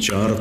4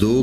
2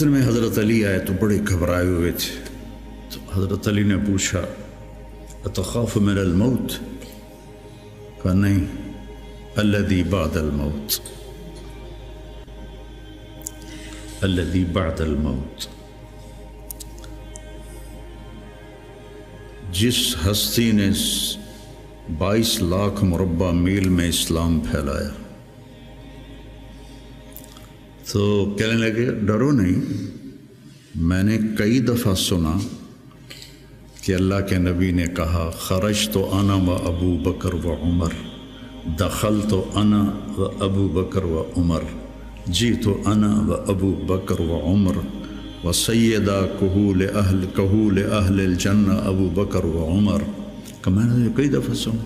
اتنے میں حضرت علی آئے تو بڑے گھبرائے ہوئے تھے. تو حضرت علی نے پوچھا اتخاف من الموت؟ کہا نہیں، الذی بعد الموت، الذی بعد الموت. جس ہستی نے 22 لاکھ مربع میل میں اسلام پھیلایا. تو کہنے لگے ڈرو نہیں، میں نے کئی دفعہ سنا کہ اللہ کے نبی نے کہا خرجت انا و ابو بکر و عمر، دخلت انا و ابو بکر و عمر، جیت انا و ابو بکر و عمر و سیدہ کہول اہل الجنہ ابو بکر و عمر. کہ میں نے کئی دفعہ سنا.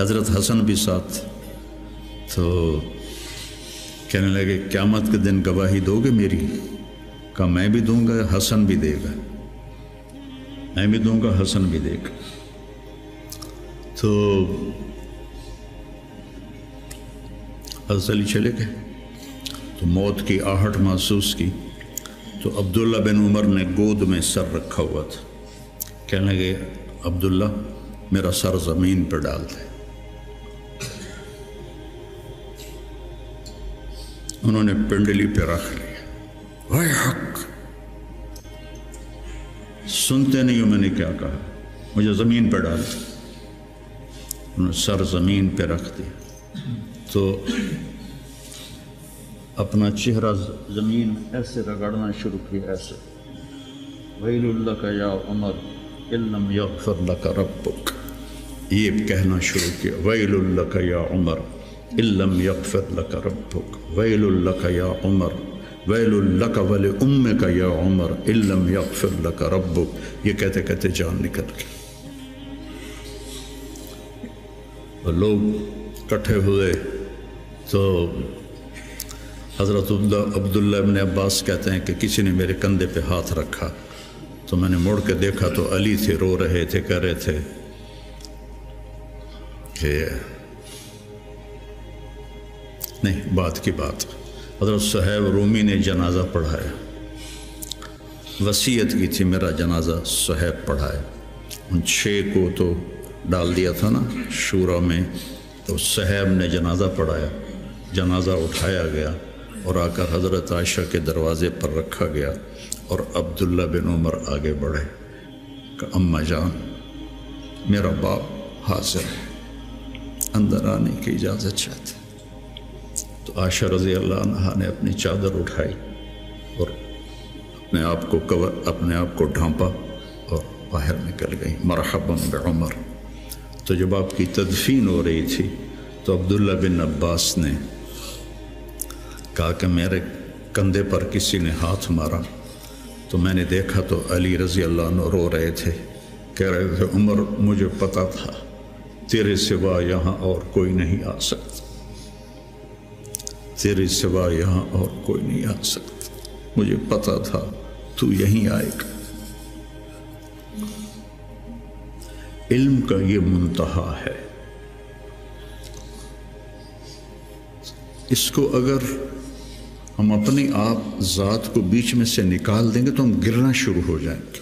حضرت حسن بھی ساتھ. تو کہنے لگے قیامت کے دن گواہی دو گے میری؟ کہا میں بھی دوں گا، حسن بھی دے گا، میں بھی دوں گا، حسن بھی دے گا. تو حضرت علی چلے گئے. تو موت کی آہٹ محسوس کی تو عبداللہ بن عمر نے گود میں سر رکھا ہوا تھا. کہنے لگے عبداللہ میرا سر زمین پر ڈال دے. انہوں نے پنڈلی پہ رکھ لیا. وائے حق، سنتے نہیں ہو میں نے کیا کہا، مجھے زمین پہ ڈال دیا. انہوں نے سر زمین پہ رکھ دیا تو اپنا چہرہ زمین ایسے رگڑنا شروع کیا، ایسے ویل لک یا عمر ان لم یغفر لک ربک. یہ کہنا شروع کیا ویل لک یا عمر ان لم یغفر لک ربک، ویل لک یا عمر، ویل لک ولامک یا عمر ان لم یغفر لک ربک. یہ کہتے کہتے جان نکل گئی. اور لوگ اکٹھے ہوئے تو حضرت عبداللہ ابن عباس کہتے ہیں کہ کسی نے میرے کندھے پہ ہاتھ رکھا تو میں نے مڑ کے دیکھا تو علی تھے، رو رہے تھے، کہہ رہے تھے کہ نہیں، بات کی بات. حضرت صہیب رومی نے جنازہ پڑھایا، وصیت کی تھی میرا جنازہ صہیب پڑھائے. ان 6 کو تو ڈال دیا تھا نا شورا میں، تو صہیب نے جنازہ پڑھایا. جنازہ اٹھایا گیا اور آ کر حضرت عائشہ کے دروازے پر رکھا گیا اور عبداللہ بن عمر آگے بڑھے کہ اماں جان میرا باپ حاضر ہے، اندر آنے کی اجازت چاہتے. تو عائشہ رضی اللہ عنہا نے اپنی چادر اٹھائی اور اپنے آپ کو ڈھانپا اور باہر نکل گئی. مرحبا بعمر. تو جب آپ کی تدفین ہو رہی تھی تو عبداللہ بن عباس نے کہا کہ میرے کندھے پر کسی نے ہاتھ مارا تو میں نے دیکھا تو علی رضی اللہ عنہ رو رہے تھے، کہہ رہے تھے عمر مجھے پتا تھا تیرے سوا یہاں اور کوئی نہیں آ سکتا، تیرے سوا یہاں اور کوئی نہیں آ سکتا، مجھے پتا تھا تو یہیں آئے گا. علم کا یہ منتہا ہے. اس کو اگر ہم اپنے آپ ذات کو بیچ میں سے نکال دیں گے تو ہم گرنا شروع ہو جائیں گے.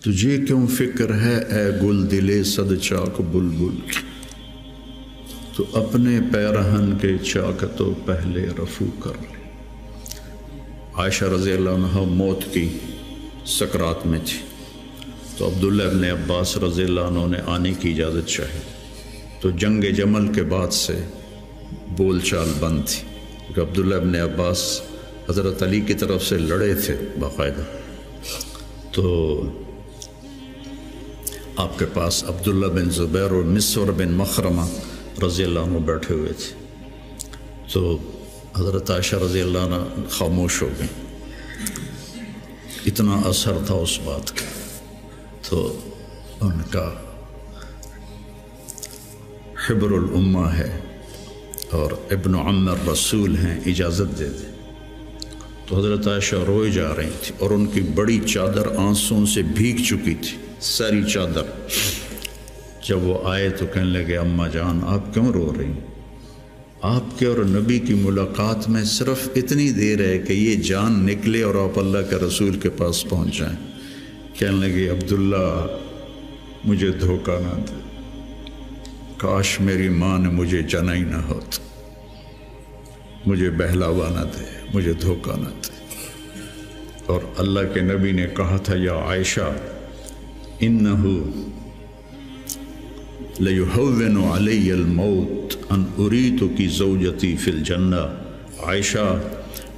تجھے کیوں فکر ہے اے گل دلے صد چاک بلبل، تو اپنے پیرہن کے چاک تو پہلے رفو کر لے. عائشہ رضی اللہ عنہ موت کی سکرات میں تھی تو عبداللہ ابن عباس رضی اللہ عنہ نے آنے کی اجازت چاہی. تو جنگ جمل کے بعد سے بول چال بند تھی کیونکہ عبداللہ ابن عباس حضرت علی کی طرف سے لڑے تھے باقاعدہ. تو آپ کے پاس عبداللہ بن زبیر اور مسور بن مخرمہ رضی اللہ عنہ بیٹھے ہوئے تھے. تو حضرت عائشہ رضی اللہ عنہ خاموش ہو گئیں. اتنا اثر تھا اس بات کا. تو ان کا حبر الامہ ہے اور ابن عم الرسول ہیں، اجازت دے دیں. تو حضرت عائشہ روئے جا رہی تھی اور ان کی بڑی چادر آنسوں سے بھیگ چکی تھی، ساری چادر. جب وہ آئے تو کہنے لگے اماں جان آپ کیوں رو رہی ہیں؟ آپ کے اور نبی کی ملاقات میں صرف اتنی دیر ہے کہ یہ جان نکلے اور آپ اللہ کے رسول کے پاس پہنچ جائیں۔ کہنے لگے عبداللہ مجھے دھوکہ نہ دے، کاش میری ماں نے مجھے جنا ہی نہ ہوتا، مجھے بہلاوا نہ دے، مجھے دھوکہ نہ دے۔ اور اللہ کے نبی نے کہا تھا یا عائشہ انہو لیہون علی الموت ان اریتکی زوجتی فی الجنہ، عائشہ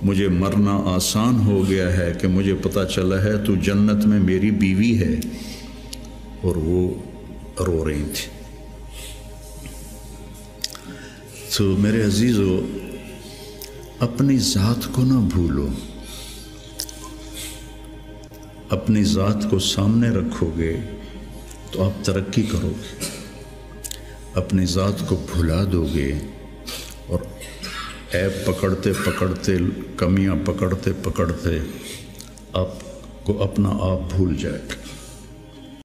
مجھے مرنا آسان ہو گیا ہے کہ مجھے پتہ چلا ہے تو جنت میں میری بیوی ہے۔ اور وہ رو رہی تھی۔ تو میرے عزیزو اپنی ذات کو نہ بھولو، اپنی ذات کو سامنے رکھو گے تو آپ ترقی کرو گے، اپنی ذات کو بھلا دو گے اور عیب پکڑتے پکڑتے، کمیاں پکڑتے پکڑتے آپ کو اپنا آپ بھول جائے گا۔